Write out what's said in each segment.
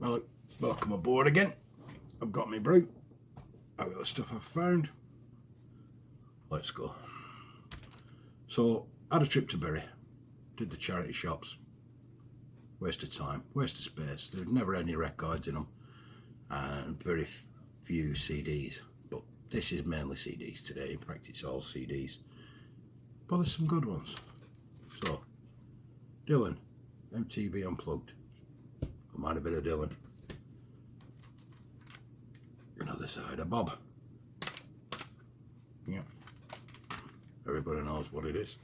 Well, welcome aboard again. I've got my brew. I've got the stuff I've found. Let's go. So, had a trip to Bury. Did the charity shops. Waste of time, waste of space. There's never any records in them. And very few CDs. But this is mainly CDs today. In fact, it's all CDs. But there's some good ones. So, Dylan, MTV Unplugged. I mind a bit of Dylan. Another side of Bob. Yeah. Everybody knows what it is.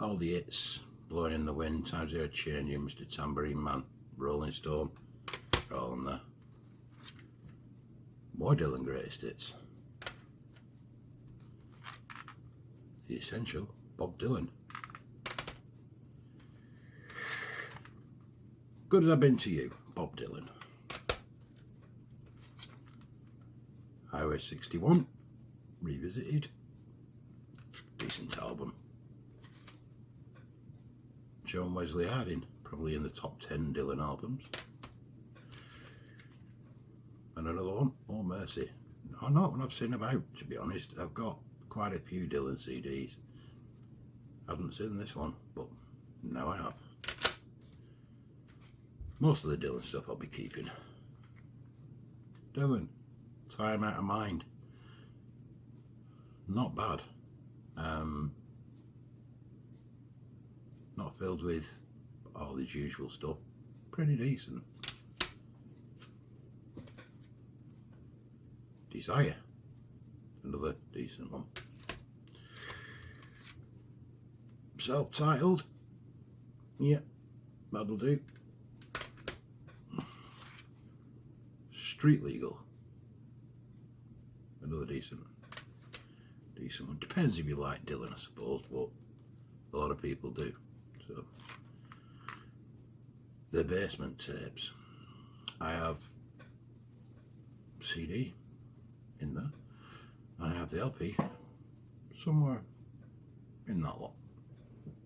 All the hits, Blowing in the Wind, Times They Are Changing, Mr. Tambourine Man, Rolling Stone, they're all in there. More Dylan greatest hits. The Essential, Bob Dylan. Good as I've been to you, Bob Dylan. Highway 61, Revisited. Decent album. John Wesley Harding, probably in the top 10 Dylan albums. And another one, Oh Mercy. Not one I've seen about, to be honest. I've got quite a few Dylan CDs. Haven't seen this one, but now I have. Most of the Dylan stuff I'll be keeping. Dylan, Time Out of Mind. Not bad. Not filled with all his usual stuff. Pretty decent. Desire. Another decent one. Self-titled. Yeah, that'll do. Street Legal. Another decent one. Depends if you like Dylan, I suppose, but a lot of people do. So, The Basement Tapes. I have CD in there, and I have the LP somewhere in that lot.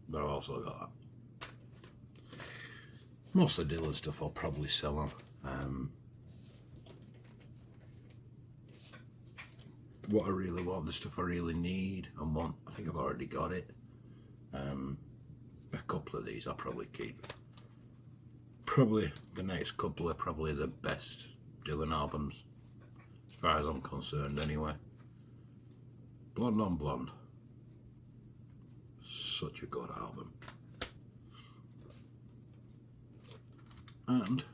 But I've also got that. Most of the Dylan stuff I'll probably sell on. What I really want, the stuff I really need and want, I think I've already got it. A couple of these I'll probably keep. Probably the next couple are probably the best Dylan albums, as far as I'm concerned anyway. Blonde on Blonde. Such a good album. And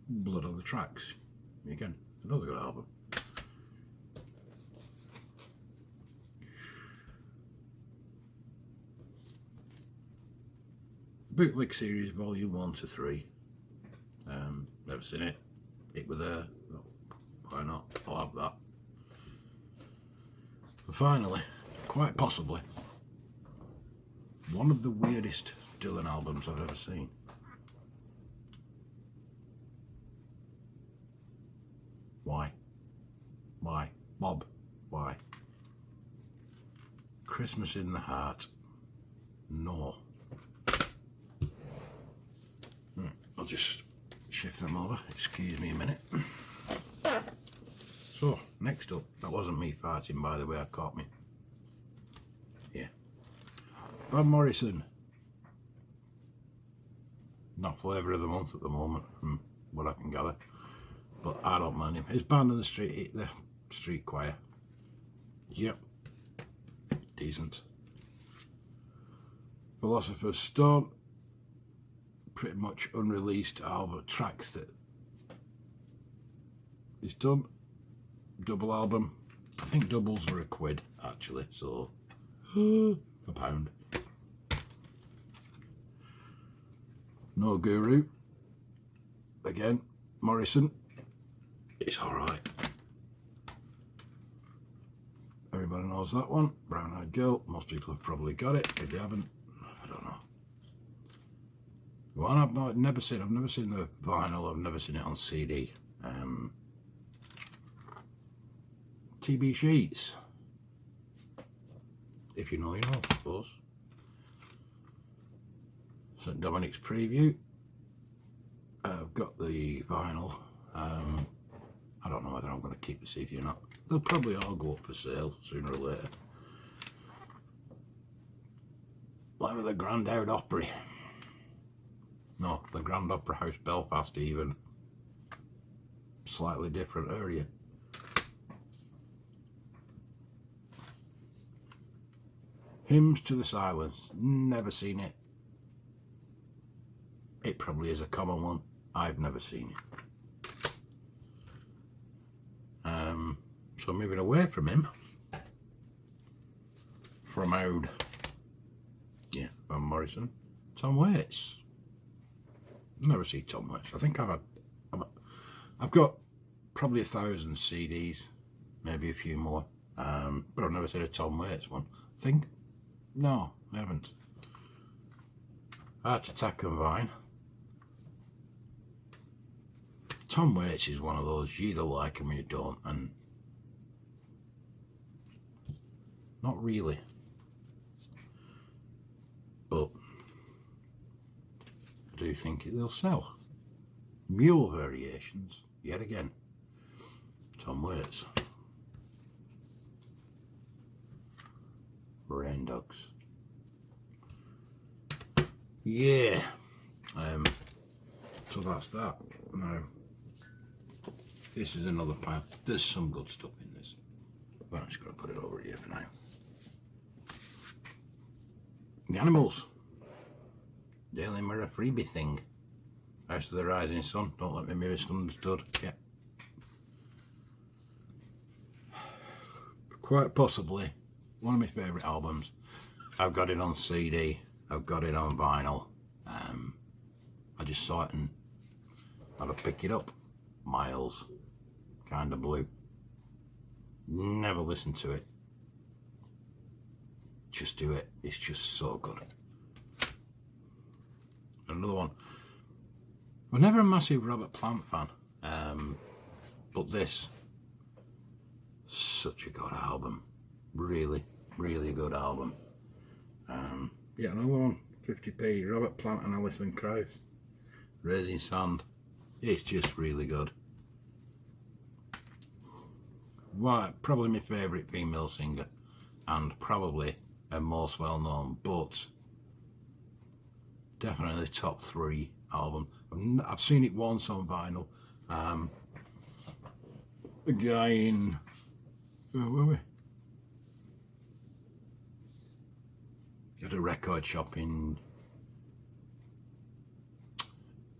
Blood on the Tracks. Again, another good album. Bootleg series, volume 1 to 3. Never seen it. It were there. Why not? I'll have that. And finally, quite possibly, one of the weirdest Dylan albums I've ever seen. Why? Why? Bob, why? Christmas in the Heart. No. I'll just shift them over. Excuse me a minute. So, next up, that wasn't me farting, by the way, I caught me. Yeah. Van Morrison. Not flavour of the month at the moment, from what I can gather. But I don't mind him. His band on the street choir. Yep. Decent. Philosopher's Stone. Pretty much unreleased album tracks that is done. Double album. I think doubles were £1 actually, so £1. No Guru. Again, Morrison. It's alright. Everybody knows that one. Brown Eyed Girl. Most people have probably got it. If they haven't, I don't know. One I've never seen the vinyl, I've never seen it on CD. TB Sheets. If you know, you know, I suppose. St Dominic's Preview. I've got the vinyl. I don't know whether I'm going to keep the CD or not. They'll probably all go up for sale sooner or later. Like with the Grand Ole Opry. No, the Grand Opera House, Belfast even. Slightly different area. Hymns to the Silence. Never seen it. It probably is a common one. I've never seen it. So moving away from him. From Ode. Yeah, Van Morrison. Tom Waits. Never seen Tom Waits. I think I've got probably 1,000 CDs, maybe a few more. But I've never seen a Tom Waits one. I think, no, I haven't. Heart Attack and Vine. Tom Waits is one of those, you either like him or you don't, and not really. But I do think they'll sell. Mule Variations, yet again. Tom Waits. Rain Dogs. Yeah. So that's that. Now, this is another pile. There's some good stuff in this. But I'm just going to put it over here for now. The Animals. Daily Mirror freebie thing. House of the Rising Sun. Don't let me be misunderstood. Yeah. Quite possibly one of my favourite albums. I've got it on CD. I've got it on vinyl. I just saw it and had to pick it up. Miles. Kinda Blue. Never listened to it. Just do it. It's just so good. Another one. I'm never a massive Robert Plant fan, but this, such a good album. Really, really good album. Yeah, another one. 50p. Robert Plant and Alison Krauss. Raising Sand. It's just really good. Well, probably my favourite female singer, and probably her most well known, but definitely top 3 album. I've seen it once on vinyl. A guy in, where were we? At a record shop in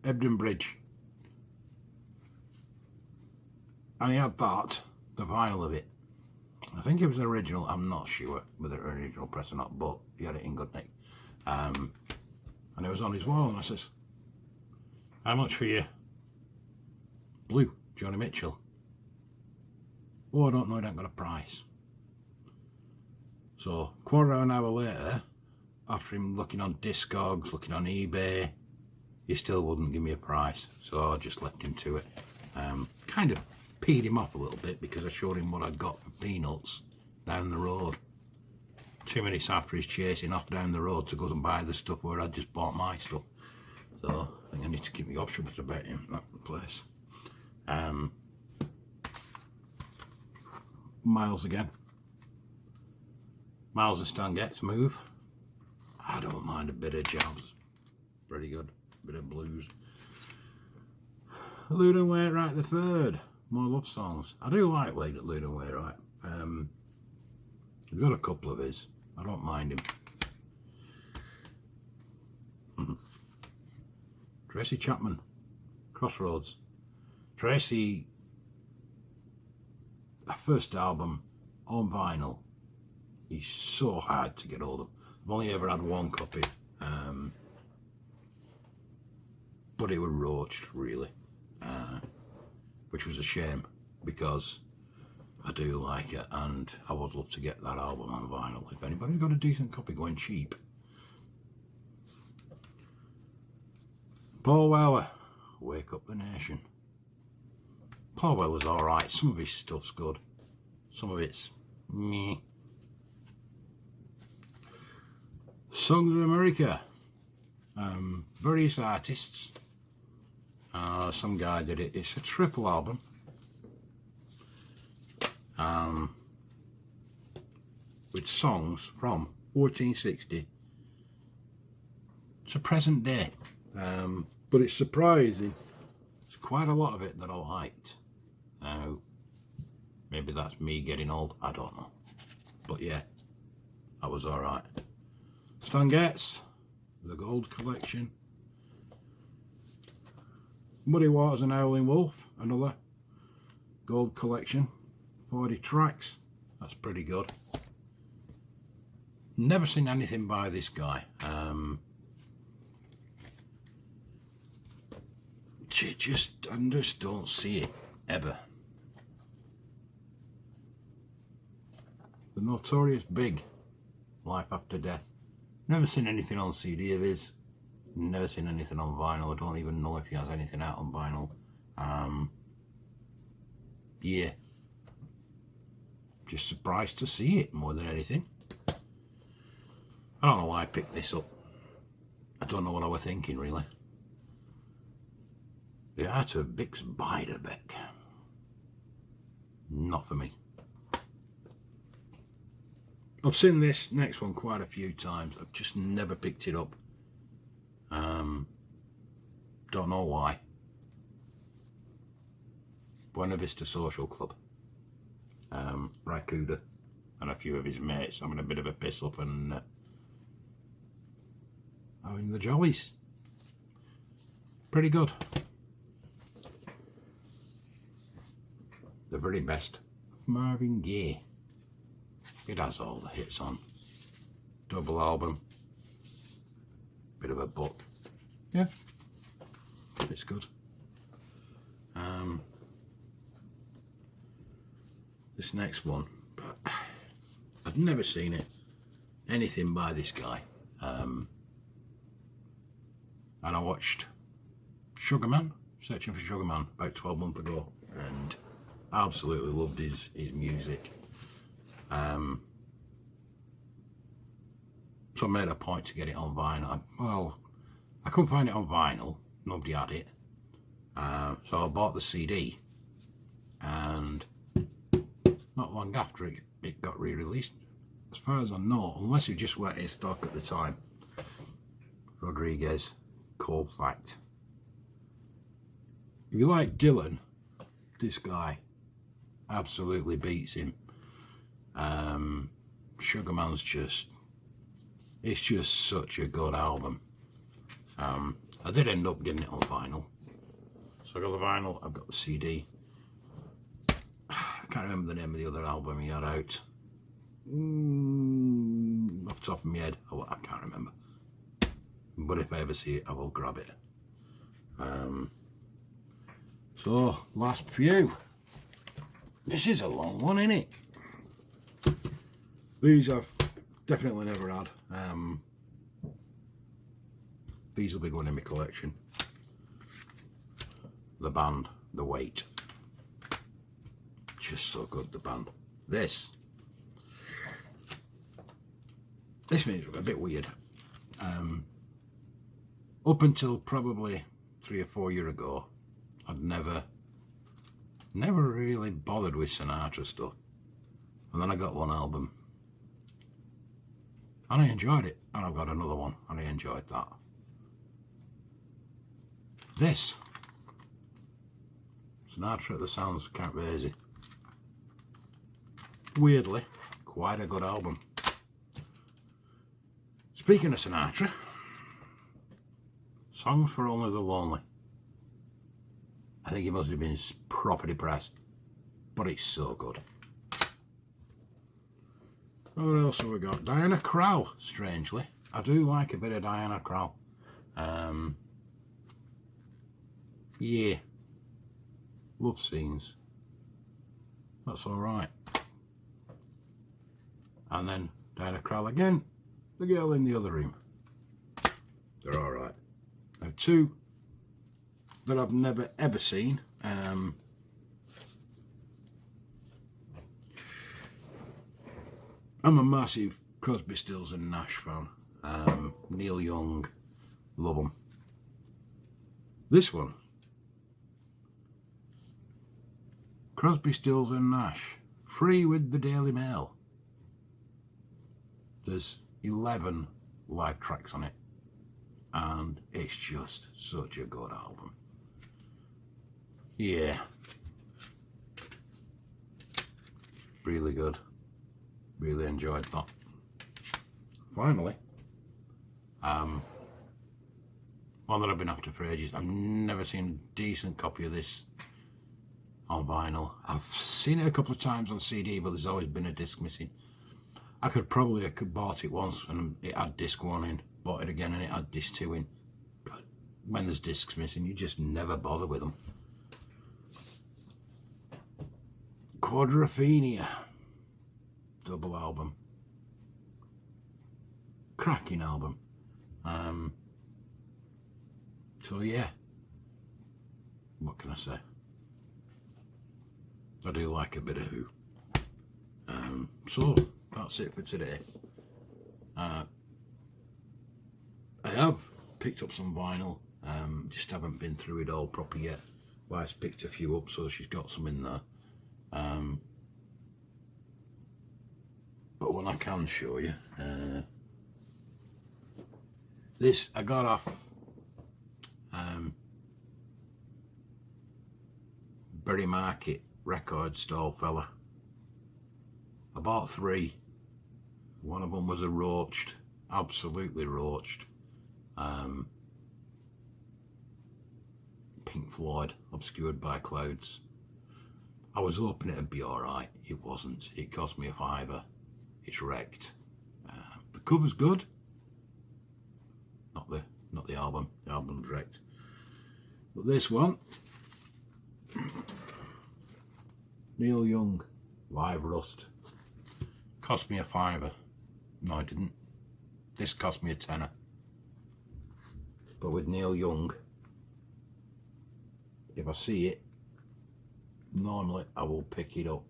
Ebden Bridge, and he had that, the vinyl of it. I think it was original. I'm not sure whether it was original press or not, but he had it in good nick. And it was on his wall, and I says, "How much for you?" Blue, Joni Mitchell. Oh, I don't know, I don't got a price. So, quarter of an hour later, after him looking on Discogs, looking on eBay, he still wouldn't give me a price. So I just left him to it. Kind of peed him off a little bit because I showed him what I'd got for peanuts down the road. 2 minutes after he's chasing off down the road to go and buy the stuff where I'd just bought my stuff. So I think I need to keep my options about him, that place. Miles again. Miles and Stan Getz Move. I don't mind a bit of jazz. Pretty good. Bit of blues. Lude and Wainwright the Third. More love songs. I do like Lude and Wainwright. I've got a couple of his. I don't mind him. Tracy Chapman. Crossroads. Tracy, her first album on vinyl is so hard to get hold of. I've only ever had one copy, but it was roached really, which was a shame because I do like it and I would love to get that album on vinyl. If anybody's got a decent copy going cheap. Paul Weller, Wake Up the Nation. Paul Weller's alright, some of his stuff's good, some of it's meh. Songs of America, various artists, Some guy did it. It's a triple album. With songs from 1460 to present day. But it's surprising. There's quite a lot of it that I liked. Now, maybe that's me getting old. I don't know. But yeah, that was alright. Stan Getz, the Gold Collection. Muddy Waters and Howling Wolf, another Gold Collection. 40 tracks. That's pretty good. Never seen anything by this guy. I just don't see it ever. The Notorious Big, Life After Death. Never seen anything on CD of his. Never seen anything on vinyl. I don't even know if he has anything out on vinyl. Yeah. Just surprised to see it more than anything. I don't know why I picked this up. I don't know what I was thinking really. The Art of Bix Beiderbecke. Not for me. I've seen this next one quite a few times. I've just never picked it up. Don't know why. Buena Vista Social Club. Rakuda and a few of his mates having a bit of a piss up and having the jollies. Pretty good. The very best of Marvin Gaye. It has all the hits on. Double album. Bit of a book. Yeah. It's good. This next one, but I've never seen it. Anything by this guy. And I watched Sugarman, Searching for Sugarman, about 12 months ago, and I absolutely loved his music. So I made a point to get it on vinyl. I couldn't find it on vinyl. Nobody had it. So I bought the CD, and not long after it got re-released, as far as I know, unless it just went in stock at the time. Rodriguez, Cold Fact. If you like Dylan, this guy absolutely beats him. Sugarman's it's just such a good album. I did end up getting it on vinyl. So I got the vinyl, I've got the CD. I can't remember the name of the other album he had out. Off the top of my head, I can't remember. But if I ever see it, I will grab it. So, last few. This is a long one, isn't it? These I've definitely never had. These will be going in my collection. The band, The Weight. Just so good, the band. This means a bit weird. Up until probably 3 or 4 years ago, I'd never really bothered with Sinatra stuff. And then I got one album. And I enjoyed it. And I've got another one. And I enjoyed that. This. Sinatra at the Sounds of Count Basie. Weirdly, quite a good album. Speaking of Sinatra, Songs for Only the Lonely. I think he must have been proper depressed, but it's so good. What else have we got? Diana Krall, strangely. I do like a bit of Diana Krall. Yeah. Love Scenes. That's alright. And then Diana Krall again. The Girl in the Other Room. They're alright. Now 2 that I've never ever seen. I'm a massive Crosby, Stills and Nash fan. Neil Young, love them. This one Crosby, Stills and Nash, free with the Daily Mail. There's 11 live tracks on it, and it's just such a good album. Yeah, really good. Really enjoyed that. Finally, one that I've been after for ages. I've never seen a decent copy of this on vinyl. I've seen it a couple of times on CD, but there's always been a disc missing. I could bought it once and it had disc 1 in, bought it again and it had disc 2 in. But when there's discs missing, you just never bother with them. Quadrophenia double album, cracking album. So yeah, what can I say? I do like a bit of Who. So that's it for today. I have picked up some vinyl, just haven't been through it all proper yet. Wife's picked a few up, so she's got some in there. But one I can show you, this I got off Bury Market record stall fella. I bought 3. One of them was a roached, absolutely roached, Pink Floyd, Obscured by Clouds. I was hoping it'd be alright. It wasn't. It cost me a £5. It's wrecked. The cover's good. Not the album. The album's wrecked. But this one, Neil Young, Live Rust, cost me a £5. No, it didn't. This cost me a £10. But with Neil Young, if I see it, normally I will pick it up.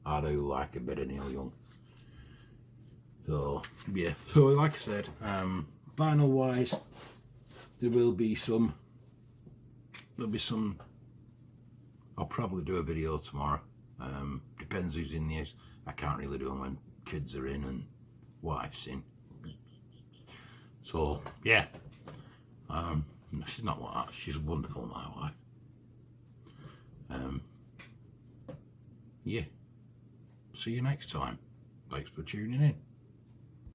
I do like a bit of Neil Young. So yeah, so like I said, vinyl wise, there'll be some, I'll probably do a video tomorrow. Depends who's in the house. I can't really do them when kids are in and wife's in. So yeah, she's not like that. She's wonderful, my wife. Yeah, see you next time. Thanks for tuning in.